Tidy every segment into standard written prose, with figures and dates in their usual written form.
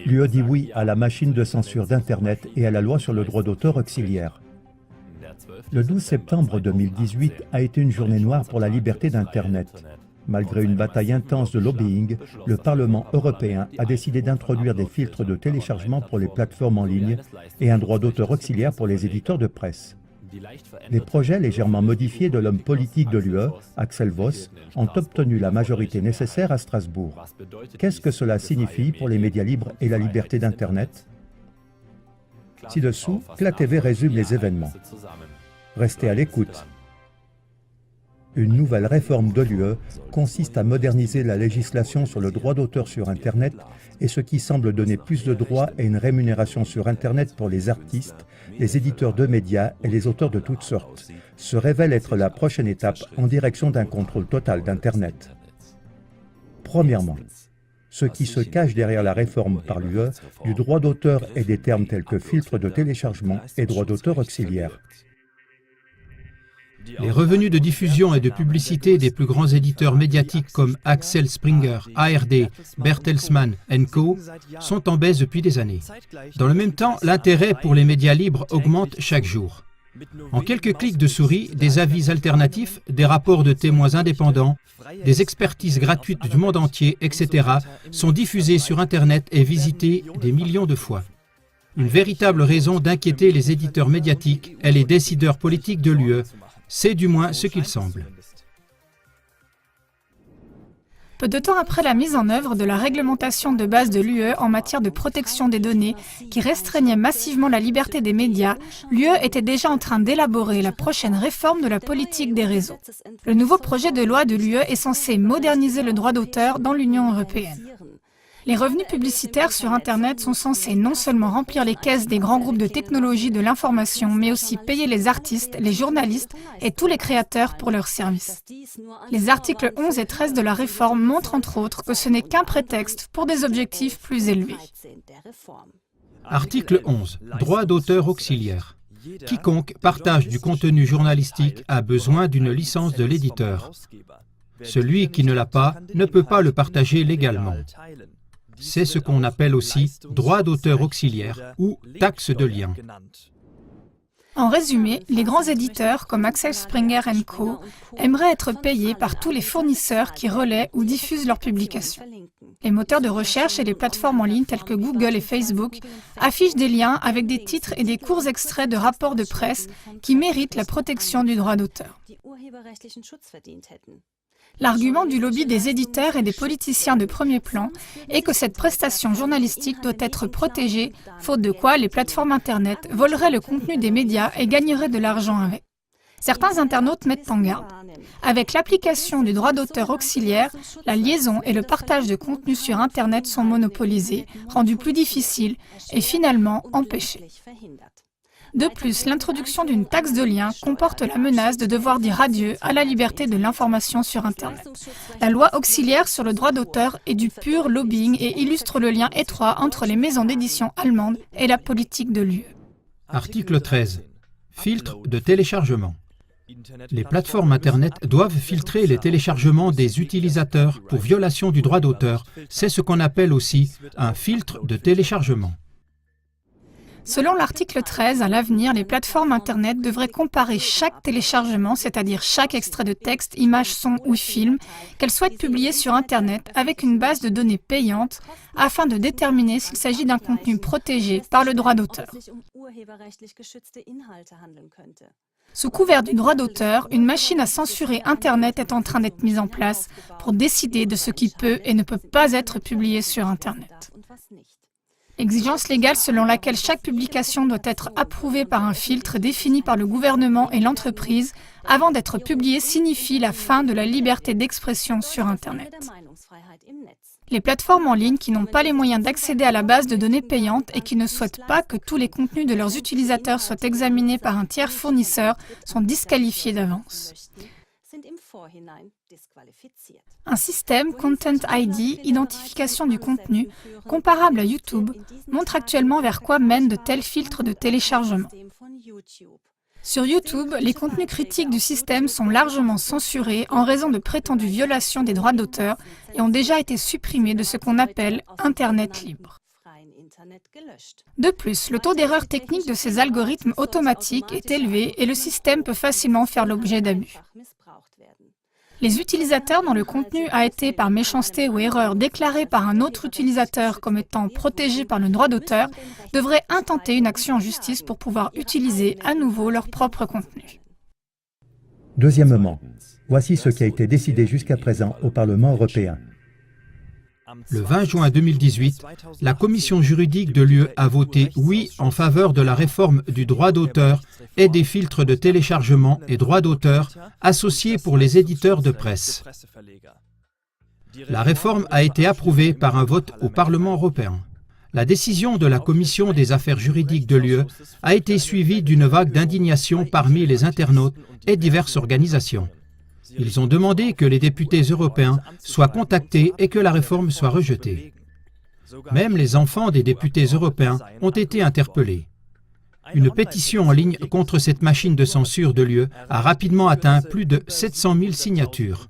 L'UE dit oui à la machine de censure d'Internet et à la loi sur le droit d'auteur auxiliaire. Le 12 septembre 2018 a été une journée noire pour la liberté d'Internet. Malgré une bataille intense de lobbying, le Parlement européen a décidé d'introduire des filtres de téléchargement pour les plateformes en ligne et un droit d'auteur auxiliaire pour les éditeurs de presse. Les projets légèrement modifiés de l'homme politique de l'UE, Axel Voss, ont obtenu la majorité nécessaire à Strasbourg. Qu'est-ce que cela signifie pour les médias libres et la liberté d'Internet? Ci-dessous, CLA-TV résume les événements. Restez à l'écoute. Une nouvelle réforme de l'UE consiste à moderniser la législation sur le droit d'auteur sur Internet et ce qui semble donner plus de droits et une rémunération sur Internet pour les artistes, les éditeurs de médias et les auteurs de toutes sortes, se révèle être la prochaine étape en direction d'un contrôle total d'Internet. Premièrement, ce qui se cache derrière la réforme par l'UE du droit d'auteur et des termes tels que filtre de téléchargement et droit d'auteur auxiliaire. Les revenus de diffusion et de publicité des plus grands éditeurs médiatiques comme Axel Springer, ARD, Bertelsmann Co. sont en baisse depuis des années. Dans le même temps, l'intérêt pour les médias libres augmente chaque jour. En quelques clics de souris, des avis alternatifs, des rapports de témoins indépendants, des expertises gratuites du monde entier, etc. sont diffusés sur Internet et visités des millions de fois. Une véritable raison d'inquiéter les éditeurs médiatiques et les décideurs politiques de l'UE. C'est du moins ce qu'il semble. Peu de temps après la mise en œuvre de la réglementation de base de l'UE en matière de protection des données, qui restreignait massivement la liberté des médias, l'UE était déjà en train d'élaborer la prochaine réforme de la politique des réseaux. Le nouveau projet de loi de l'UE est censé moderniser le droit d'auteur dans l'Union européenne. Les revenus publicitaires sur Internet sont censés non seulement remplir les caisses des grands groupes de technologie de l'information, mais aussi payer les artistes, les journalistes et tous les créateurs pour leurs services. Les articles 11 et 13 de la réforme montrent entre autres que ce n'est qu'un prétexte pour des objectifs plus élevés. Article 11. Droit d'auteur auxiliaire. Quiconque partage du contenu journalistique a besoin d'une licence de l'éditeur. Celui qui ne l'a pas ne peut pas le partager légalement. C'est ce qu'on appelle aussi droit d'auteur auxiliaire ou taxe de lien. En résumé, les grands éditeurs comme Axel Springer Co. aimeraient être payés par tous les fournisseurs qui relaient ou diffusent leurs publications. Les moteurs de recherche et les plateformes en ligne telles que Google et Facebook affichent des liens avec des titres et des courts extraits de rapports de presse qui méritent la protection du droit d'auteur. L'argument du lobby des éditeurs et des politiciens de premier plan est que cette prestation journalistique doit être protégée, faute de quoi les plateformes Internet voleraient le contenu des médias et gagneraient de l'argent avec. Certains internautes mettent en garde. Avec l'application du droit d'auteur auxiliaire, la liaison et le partage de contenu sur Internet sont monopolisés, rendus plus difficiles et finalement empêchés. De plus, l'introduction d'une taxe de lien comporte la menace de devoir dire adieu à la liberté de l'information sur Internet. La loi auxiliaire sur le droit d'auteur est du pur lobbying et illustre le lien étroit entre les maisons d'édition allemandes et la politique de l'UE. Article 13. Filtre de téléchargement. Les plateformes Internet doivent filtrer les téléchargements des utilisateurs pour violation du droit d'auteur. C'est ce qu'on appelle aussi un filtre de téléchargement. Selon l'article 13, à l'avenir, les plateformes Internet devraient comparer chaque téléchargement, c'est-à-dire chaque extrait de texte, image, son ou film, qu'elles souhaitent publier sur Internet avec une base de données payante afin de déterminer s'il s'agit d'un contenu protégé par le droit d'auteur. Sous couvert du droit d'auteur, une machine à censurer Internet est en train d'être mise en place pour décider de ce qui peut et ne peut pas être publié sur Internet. Exigence légale selon laquelle chaque publication doit être approuvée par un filtre défini par le gouvernement et l'entreprise avant d'être publiée signifie la fin de la liberté d'expression sur Internet. Les plateformes en ligne qui n'ont pas les moyens d'accéder à la base de données payantes et qui ne souhaitent pas que tous les contenus de leurs utilisateurs soient examinés par un tiers fournisseur sont disqualifiés d'avance. Un système Content ID, identification du contenu, comparable à YouTube, montre actuellement vers quoi mènent de tels filtres de téléchargement. Sur YouTube, les contenus critiques du système sont largement censurés en raison de prétendues violations des droits d'auteur et ont déjà été supprimés de ce qu'on appelle Internet libre. De plus, le taux d'erreur technique de ces algorithmes automatiques est élevé et le système peut facilement faire l'objet d'abus. Les utilisateurs dont le contenu a été par méchanceté ou erreur déclaré par un autre utilisateur comme étant protégé par le droit d'auteur devraient intenter une action en justice pour pouvoir utiliser à nouveau leur propre contenu. Deuxièmement, voici ce qui a été décidé jusqu'à présent au Parlement européen. Le 20 juin 2018, la commission juridique de l'UE a voté oui en faveur de la réforme du droit d'auteur et des filtres de téléchargement et droit d'auteur associés pour les éditeurs de presse. La réforme a été approuvée par un vote au Parlement européen. La décision de la Commission des affaires juridiques de l'UE a été suivie d'une vague d'indignation parmi les internautes et diverses organisations. Ils ont demandé que les députés européens soient contactés et que la réforme soit rejetée. Même les enfants des députés européens ont été interpellés. Une pétition en ligne contre cette machine de censure de l'UE a rapidement atteint plus de 700 000 signatures.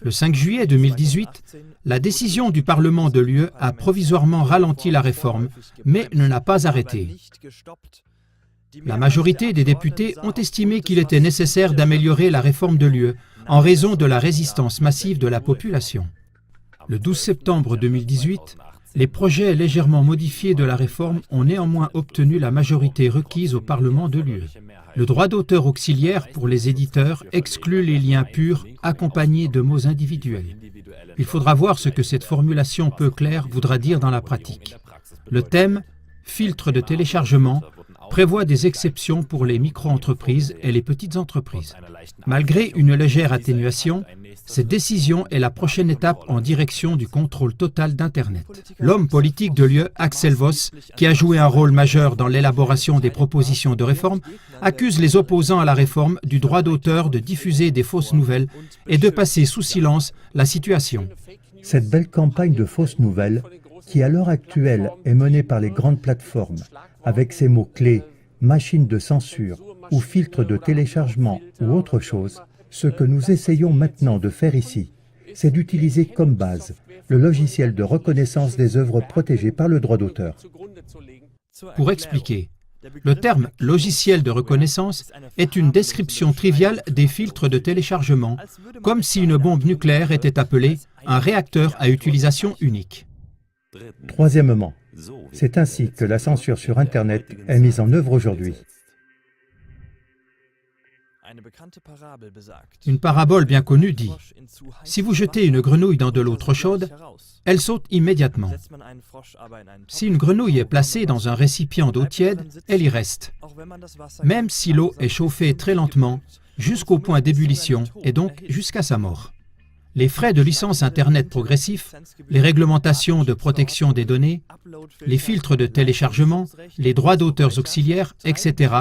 Le 5 juillet 2018, la décision du Parlement de l'UE a provisoirement ralenti la réforme, mais ne l'a pas arrêtée. La majorité des députés ont estimé qu'il était nécessaire d'améliorer la réforme de l'UE en raison de la résistance massive de la population. Le 12 septembre 2018, les projets légèrement modifiés de la réforme ont néanmoins obtenu la majorité requise au Parlement de l'UE. Le droit d'auteur auxiliaire pour les éditeurs exclut les liens purs accompagnés de mots individuels. Il faudra voir ce que cette formulation peu claire voudra dire dans la pratique. Le thème « filtre de téléchargement » prévoit des exceptions pour les micro-entreprises et les petites entreprises. Malgré une légère atténuation, cette décision est la prochaine étape en direction du contrôle total d'Internet. L'homme politique de l'UE, Axel Voss, qui a joué un rôle majeur dans l'élaboration des propositions de réforme, accuse les opposants à la réforme du droit d'auteur de diffuser des fausses nouvelles et de passer sous silence la situation. Cette belle campagne de fausses nouvelles, qui à l'heure actuelle est menée par les grandes plateformes, avec ces mots-clés « machine de censure » ou « filtre de téléchargement » ou autre chose, ce que nous essayons maintenant de faire ici, c'est d'utiliser comme base le logiciel de reconnaissance des œuvres protégées par le droit d'auteur. Pour expliquer, le terme « logiciel de reconnaissance » est une description triviale des filtres de téléchargement, comme si une bombe nucléaire était appelée un réacteur à utilisation unique. Troisièmement, c'est ainsi que la censure sur Internet est mise en œuvre aujourd'hui. Une parabole bien connue dit « Si vous jetez une grenouille dans de l'eau trop chaude, elle saute immédiatement. Si une grenouille est placée dans un récipient d'eau tiède, elle y reste, même si l'eau est chauffée très lentement, jusqu'au point d'ébullition et donc jusqu'à sa mort. » Les frais de licence Internet progressifs, les réglementations de protection des données, les filtres de téléchargement, les droits d'auteurs auxiliaires, etc.,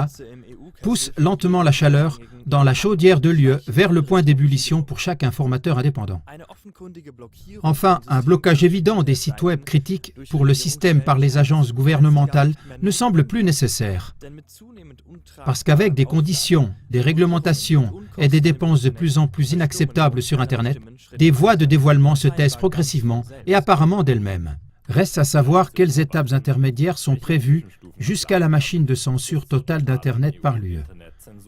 poussent lentement la chaleur dans la chaudière de l'UE vers le point d'ébullition pour chaque informateur indépendant. Enfin, un blocage évident des sites web critiques pour le système par les agences gouvernementales ne semble plus nécessaire. Parce qu'avec des conditions, des réglementations et des dépenses de plus en plus inacceptables sur Internet, des voies de dévoilement se taisent progressivement et apparemment d'elles-mêmes. Reste à savoir quelles étapes intermédiaires sont prévues jusqu'à la machine de censure totale d'Internet par l'UE,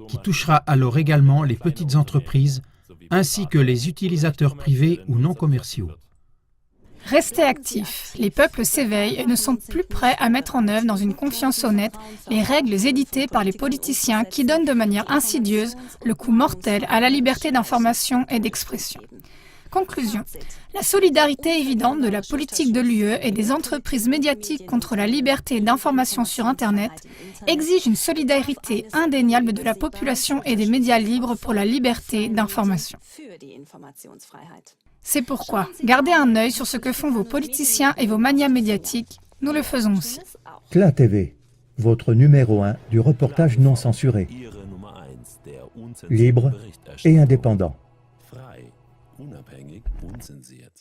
qui touchera alors également les petites entreprises ainsi que les utilisateurs privés ou non commerciaux. Restez actifs. Les peuples s'éveillent et ne sont plus prêts à mettre en œuvre dans une confiance honnête les règles éditées par les politiciens qui donnent de manière insidieuse le coup mortel à la liberté d'information et d'expression. Conclusion. La solidarité évidente de la politique de l'UE et des entreprises médiatiques contre la liberté d'information sur Internet exige une solidarité indéniable de la population et des médias libres pour la liberté d'information. C'est pourquoi, gardez un œil sur ce que font vos politiciens et vos manias médiatiques. Nous le faisons aussi. CLA TV, votre numéro 1 du reportage non censuré. Libre et indépendant. Frei, unabhängig, unzensiert.